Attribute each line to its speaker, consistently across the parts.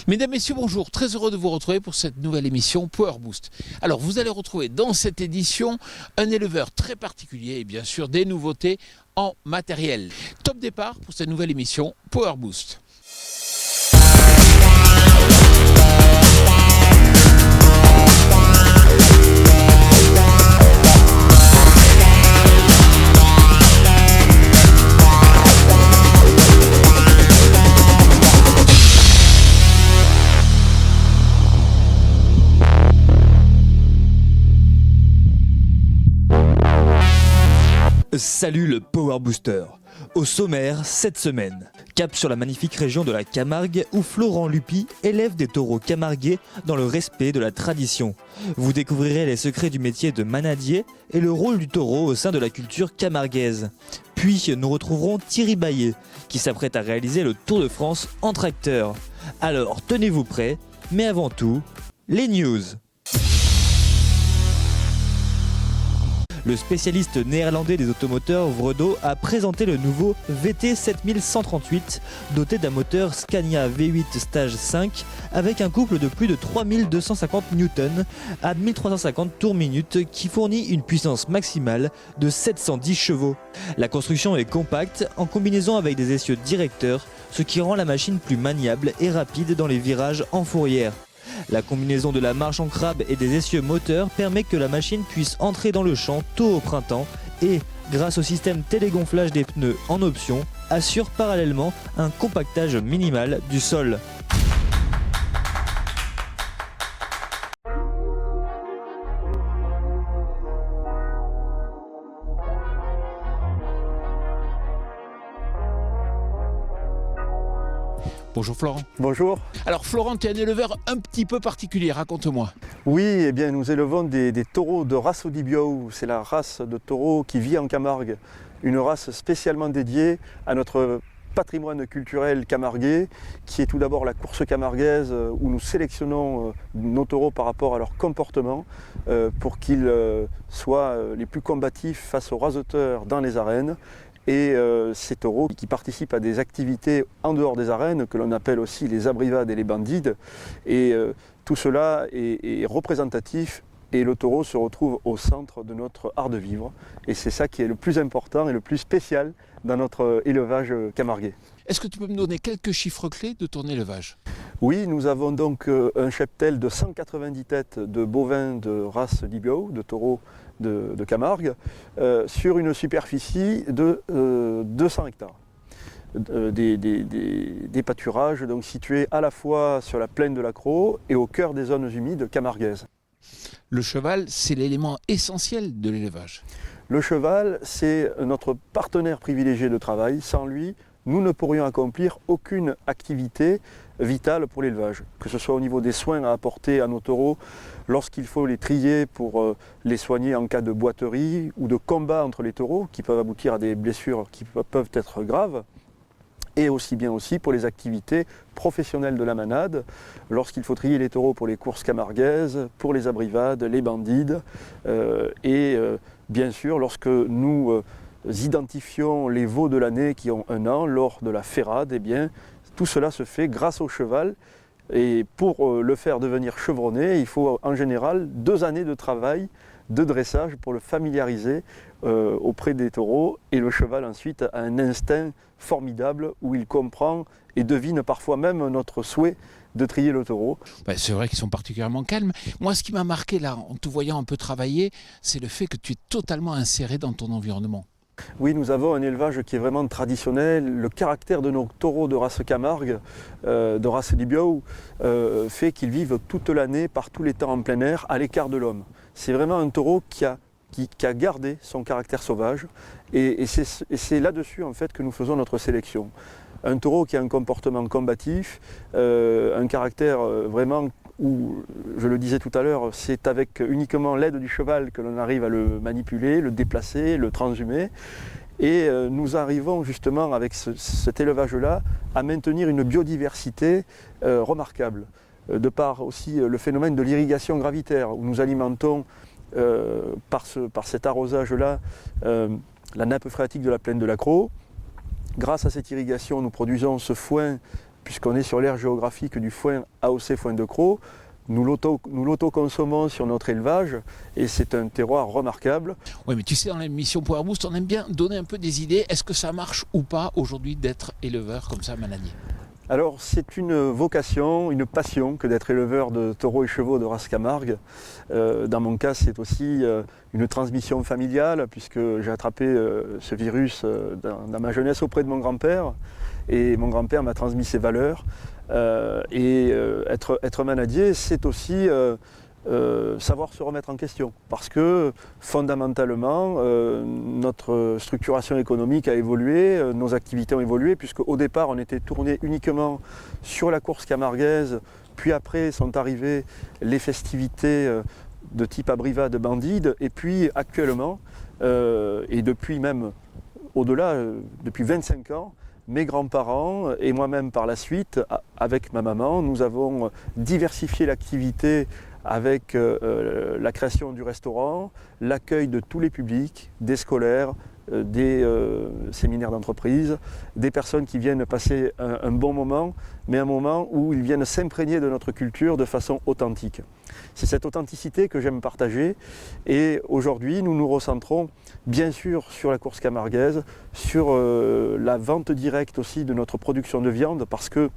Speaker 1: Mesdames, Messieurs, bonjour. Très heureux de vous retrouver pour cette nouvelle émission Power Boost. Alors, vous allez retrouver dans cette édition un éleveur très particulier et bien sûr des nouveautés en matériel. Top départ pour cette nouvelle émission Power Boost.
Speaker 2: Salut le Power Booster. Au sommaire, cette semaine, cap sur la magnifique région de la Camargue où Florent Lupi élève des taureaux camarguais dans le respect de la tradition. Vous découvrirez les secrets du métier de manadier et le rôle du taureau au sein de la culture camarguaise. Puis nous retrouverons Thierry Baillet qui s'apprête à réaliser le Tour de France en tracteur. Alors tenez-vous prêts, mais avant tout, les news. Le spécialiste néerlandais des automoteurs Vrodo a présenté le nouveau VT 7138 doté d'un moteur Scania V8 Stage 5 avec un couple de plus de 3250 Newton à 1350 tours minute qui fournit une puissance maximale de 710 chevaux. La construction est compacte en combinaison avec des essieux directeurs, ce qui rend la machine plus maniable et rapide dans les virages en fourrière. La combinaison de la marche en crabe et des essieux moteurs permet que la machine puisse entrer dans le champ tôt au printemps et, grâce au système télégonflage des pneus en option, assure parallèlement un compactage minimal du sol.
Speaker 1: Bonjour Florent.
Speaker 3: Bonjour.
Speaker 1: Alors Florent, tu es un éleveur un petit peu particulier, raconte-moi.
Speaker 3: Oui, eh bien, nous élevons des taureaux de race Odibiou. C'est la race de taureaux qui vit en Camargue. Une race spécialement dédiée à notre patrimoine culturel camarguais, qui est tout d'abord la course camarguaise, où nous sélectionnons nos taureaux par rapport à leur comportement pour qu'ils soient les plus combatifs face aux raseteurs dans les arènes. Et ces taureaux qui participent à des activités en dehors des arènes, que l'on appelle aussi les abrivades et les bandides. Et tout cela est représentatif et le taureau se retrouve au centre de notre art de vivre. Et c'est ça qui est le plus important et le plus spécial dans notre élevage camarguais.
Speaker 1: Est-ce que tu peux me donner quelques chiffres clés de ton élevage ?
Speaker 3: Oui, nous avons donc un cheptel de 190 têtes de bovins de race Odibiou, de taureaux de Camargue, sur une superficie de 200 hectares. Des pâturages donc situés à la fois sur la plaine de l'Accro et au cœur des zones humides camarguaises.
Speaker 1: Le cheval, c'est l'élément essentiel de l'élevage.
Speaker 3: Le cheval, c'est notre partenaire privilégié de travail. Sans lui, nous ne pourrions accomplir aucune activité vitale pour l'élevage, que ce soit au niveau des soins à apporter à nos taureaux lorsqu'il faut les trier pour les soigner en cas de boiterie ou de combat entre les taureaux qui peuvent aboutir à des blessures qui peuvent être graves, et aussi bien aussi pour les activités professionnelles de la manade, lorsqu'il faut trier les taureaux pour les courses camarguaises, pour les abrivades, les bandides, et bien sûr lorsque nous identifions les veaux de l'année qui ont un an lors de la ferrade, eh bien, tout cela se fait grâce au cheval. Et pour le faire devenir chevronné, il faut en général 2 années de travail, de dressage pour le familiariser auprès des taureaux. Et le cheval ensuite a un instinct formidable où il comprend et devine parfois même notre souhait de trier le taureau.
Speaker 1: C'est vrai qu'ils sont particulièrement calmes. Moi, ce qui m'a marqué là, en te voyant un peu travailler, c'est le fait que tu es totalement inséré dans ton environnement.
Speaker 3: Oui, nous avons un élevage qui est vraiment traditionnel. Le caractère de nos taureaux de race Camargue, de race Odibiou, fait qu'ils vivent toute l'année, par tous les temps en plein air, à l'écart de l'homme. C'est vraiment un taureau qui a gardé son caractère sauvage. Et c'est là-dessus en fait que nous faisons notre sélection. Un taureau qui a un comportement combatif, un caractère vraiment où, je le disais tout à l'heure, c'est avec uniquement l'aide du cheval que l'on arrive à le manipuler, le déplacer, le transhumer. Et nous arrivons justement avec cet élevage-là à maintenir une biodiversité remarquable, de par aussi le phénomène de l'irrigation gravitaire, où nous alimentons par cet arrosage-là la nappe phréatique de la plaine de l'Accro. Grâce à cette irrigation, nous produisons ce foin puisqu'on est sur l'aire géographique du foin AOC Foin de Crau. Nous l'autoconsommons sur notre élevage et c'est un terroir remarquable.
Speaker 1: Oui, mais tu sais, dans l'émission Power Boost, on aime bien donner un peu des idées. Est-ce que ça marche ou pas aujourd'hui d'être éleveur comme ça à Manadier?
Speaker 3: Alors c'est une vocation, une passion que d'être éleveur de taureaux et chevaux de race Camargue. Dans mon cas, c'est aussi une transmission familiale puisque j'ai attrapé ce virus dans ma jeunesse auprès de mon grand-père et mon grand-père m'a transmis ses valeurs. Être manadier, c'est aussi savoir se remettre en question parce que fondamentalement notre structuration économique a évolué, nos activités ont évolué puisque au départ on était tourné uniquement sur la course camarguaise, puis après sont arrivées les festivités de type abrivade bandide et puis actuellement et depuis même au-delà, depuis 25 ans, mes grands-parents et moi-même par la suite, avec ma maman, nous avons diversifié l'activité avec la création du restaurant, l'accueil de tous les publics, des scolaires, des séminaires d'entreprise, des personnes qui viennent passer un bon moment, mais un moment où ils viennent s'imprégner de notre culture de façon authentique. C'est cette authenticité que j'aime partager et aujourd'hui nous nous recentrons bien sûr sur la course camarguaise, sur la vente directe aussi de notre production de viande parce que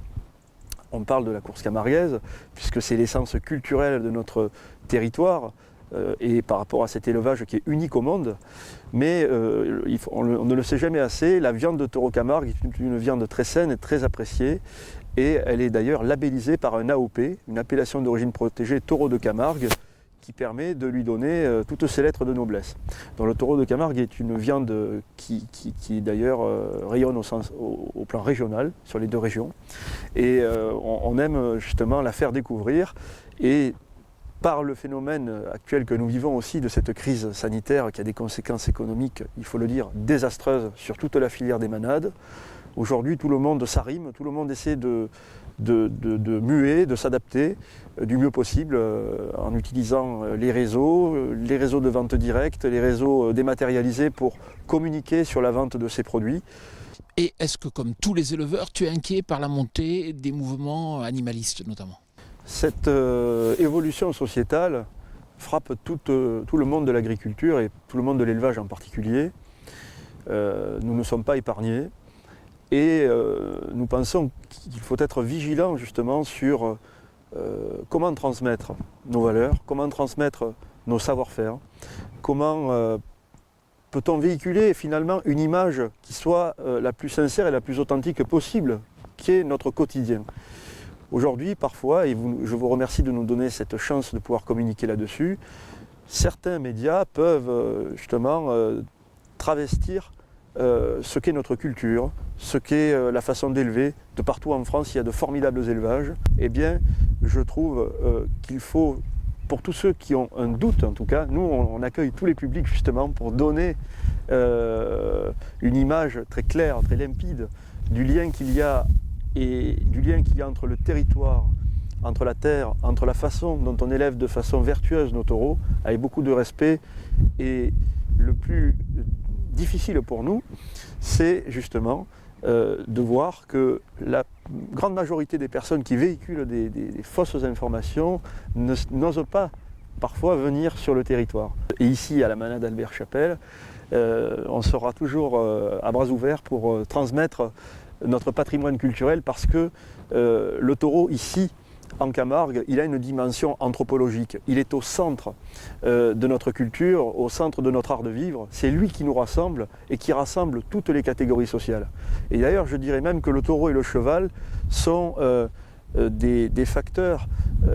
Speaker 3: on parle de la course camarguaise puisque c'est l'essence culturelle de notre territoire et par rapport à cet élevage qui est unique au monde. Mais on ne le sait jamais assez, la viande de taureau Camargue est une viande très saine et très appréciée. Et elle est d'ailleurs labellisée par un AOP, une appellation d'origine protégée taureau de Camargue, qui permet de lui donner toutes ses lettres de noblesse. Donc le taureau de Camargue est une viande qui d'ailleurs rayonne au plan régional, sur les deux régions. Et on aime justement la faire découvrir. Et par le phénomène actuel que nous vivons aussi de cette crise sanitaire qui a des conséquences économiques, il faut le dire, désastreuses sur toute la filière des manades, aujourd'hui tout le monde s'arrime, tout le monde essaie de muer, de s'adapter du mieux possible en utilisant les réseaux de vente directe, les réseaux dématérialisés pour communiquer sur la vente de ces produits.
Speaker 1: Et est-ce que comme tous les éleveurs, tu es inquiet par la montée des mouvements animalistes notamment?
Speaker 3: Cette évolution sociétale frappe tout le monde de l'agriculture et tout le monde de l'élevage en particulier. Nous ne sommes pas épargnés et nous pensons qu'il faut être vigilant justement sur comment transmettre nos valeurs, comment transmettre nos savoir-faire, comment peut-on véhiculer finalement une image qui soit la plus sincère et la plus authentique possible, qui est notre quotidien. Aujourd'hui, parfois, et je vous remercie de nous donner cette chance de pouvoir communiquer là-dessus, certains médias peuvent justement travestir ce qu'est notre culture, ce qu'est la façon d'élever. De partout en France, il y a de formidables élevages. Eh bien, je trouve qu'il faut, pour tous ceux qui ont un doute en tout cas, nous on accueille tous les publics justement pour donner une image très claire, très limpide du lien qu'il y a entre le territoire, entre la terre, entre la façon dont on élève de façon vertueuse nos taureaux, avec beaucoup de respect. Et le plus difficile pour nous, c'est justement de voir que la grande majorité des personnes qui véhiculent des fausses informations n'osent pas parfois venir sur le territoire. Et ici, à la manade Albert Chapelle, on sera toujours à bras ouverts pour transmettre notre patrimoine culturel parce que le taureau ici en Camargue, il a une dimension anthropologique. Il est au centre de notre culture, au centre de notre art de vivre. C'est lui qui nous rassemble et qui rassemble toutes les catégories sociales. Et d'ailleurs, je dirais même que le taureau et le cheval sont des facteurs,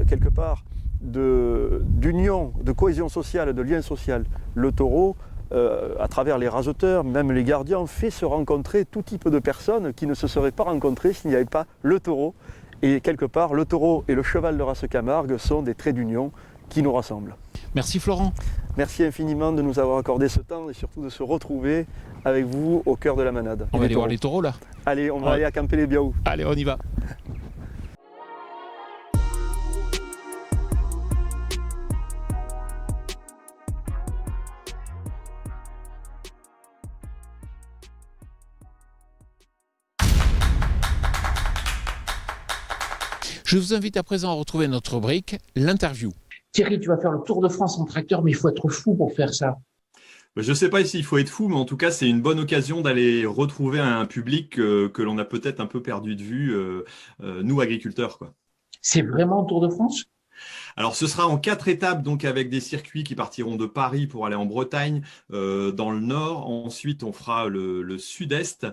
Speaker 3: quelque part, d'union, de cohésion sociale, de lien social. Le taureau, à travers les raseteurs, même les gardiens, fait se rencontrer tout type de personnes qui ne se seraient pas rencontrées s'il n'y avait pas le taureau. Et quelque part, le taureau et le cheval de race Camargue sont des traits d'union qui nous rassemblent.
Speaker 1: Merci Florent.
Speaker 3: Merci infiniment de nous avoir accordé ce temps et surtout de se retrouver avec vous au cœur de la manade.
Speaker 1: On va aller voir les taureaux là.
Speaker 3: Allez, on va aller à camper les Biaous.
Speaker 1: Allez, on y va. Je vous invite à présent à retrouver notre rubrique, l'interview.
Speaker 4: Thierry, tu vas faire le Tour de France en tracteur, mais il faut être fou pour faire ça.
Speaker 5: Je ne sais pas s'il faut être fou, mais en tout cas, c'est une bonne occasion d'aller retrouver un public que l'on a peut-être un peu perdu de vue, nous agriculteurs, quoi.
Speaker 4: C'est vraiment le Tour de France?
Speaker 5: Alors, ce sera en 4 étapes, donc avec des circuits qui partiront de Paris pour aller en Bretagne, dans le nord. Ensuite, on fera le sud-est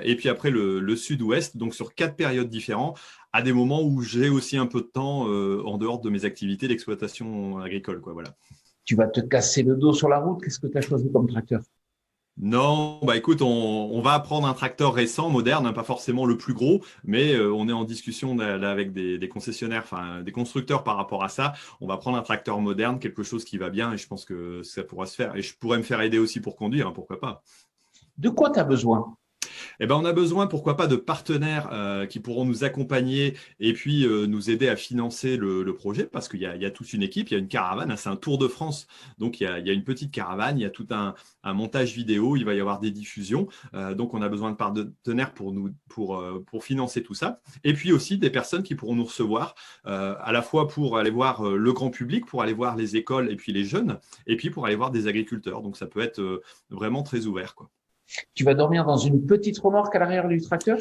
Speaker 5: et puis après le sud-ouest, donc sur 4 périodes différentes, à des moments où j'ai aussi un peu de temps en dehors de mes activités d'exploitation agricole, quoi, voilà.
Speaker 4: Tu vas te casser le dos sur la route. Qu'est-ce que tu as choisi comme tracteur?
Speaker 5: Non, bah écoute, on va prendre un tracteur récent, moderne, hein, pas forcément le plus gros, mais on est en discussion là, avec des concessionnaires, enfin des constructeurs par rapport à ça. On va prendre un tracteur moderne, quelque chose qui va bien, et je pense que ça pourra se faire. Et je pourrais me faire aider aussi pour conduire, hein, pourquoi pas.
Speaker 4: De quoi tu as besoin?
Speaker 5: Eh ben, on a besoin, pourquoi pas, de partenaires qui pourront nous accompagner et puis nous aider à financer le projet, parce qu'il y a toute une équipe, il y a une caravane, hein, c'est un Tour de France, donc il y a une petite caravane, il y a tout un montage vidéo, il va y avoir des diffusions, donc on a besoin de partenaires pour financer tout ça, et puis aussi des personnes qui pourront nous recevoir, à la fois pour aller voir le grand public, pour aller voir les écoles et puis les jeunes, et puis pour aller voir des agriculteurs, donc ça peut être vraiment très ouvert, quoi.
Speaker 4: Tu vas dormir dans une petite remorque à l'arrière du tracteur?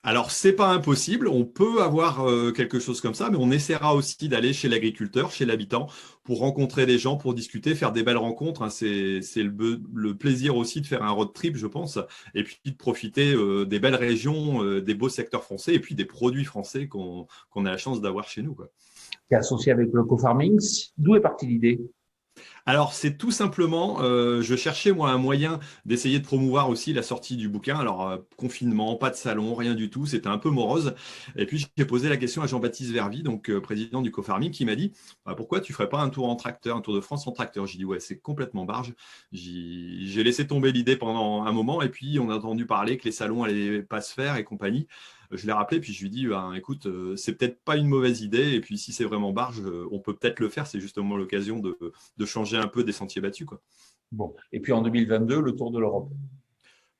Speaker 5: Alors, c'est pas impossible, on peut avoir quelque chose comme ça, mais on essaiera aussi d'aller chez l'agriculteur, chez l'habitant, pour rencontrer des gens, pour discuter, faire des belles rencontres, hein. C'est le plaisir aussi de faire un road trip, je pense, et puis de profiter des belles régions, des beaux secteurs français, et puis des produits français qu'on a la chance d'avoir chez nous, quoi.
Speaker 4: Tu es associé avec le co-farming. D'où est partie l'idée?
Speaker 5: Alors, c'est tout simplement, je cherchais moi un moyen d'essayer de promouvoir aussi la sortie du bouquin. Alors, confinement, pas de salon, rien du tout, c'était un peu morose. Et puis, j'ai posé la question à Jean-Baptiste Vervy, donc président du co-farming, qui m'a dit pourquoi tu ferais pas un tour en tracteur, un Tour de France en tracteur? J'ai dit ouais, c'est complètement barge. J'ai laissé tomber l'idée pendant un moment, et puis on a entendu parler que les salons allaient pas se faire et compagnie. Je l'ai rappelé, puis je lui ai dit, écoute, c'est peut-être pas une mauvaise idée, et puis si c'est vraiment barge, on peut peut-être le faire, c'est justement l'occasion de changer un peu des sentiers battus, quoi.
Speaker 4: Bon. Et puis en 2022, le Tour de l'Europe.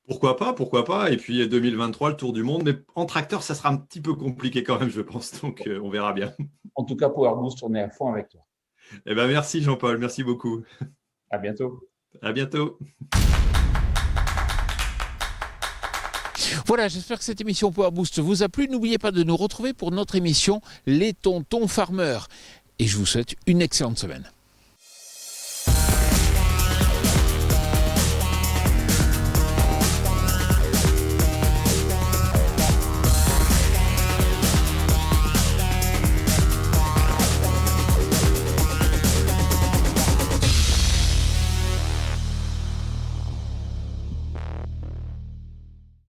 Speaker 5: Pourquoi pas, et puis 2023, le Tour du monde, mais en tracteur, ça sera un petit peu compliqué quand même, je pense, donc on verra bien.
Speaker 4: En tout cas, Power Boost, on est à fond avec toi.
Speaker 5: Eh ben, merci Jean-Paul, merci beaucoup.
Speaker 4: À bientôt.
Speaker 5: À bientôt.
Speaker 1: Voilà, j'espère que cette émission Power Boost vous a plu. N'oubliez pas de nous retrouver pour notre émission Les Tontons Farmers. Et je vous souhaite une excellente semaine.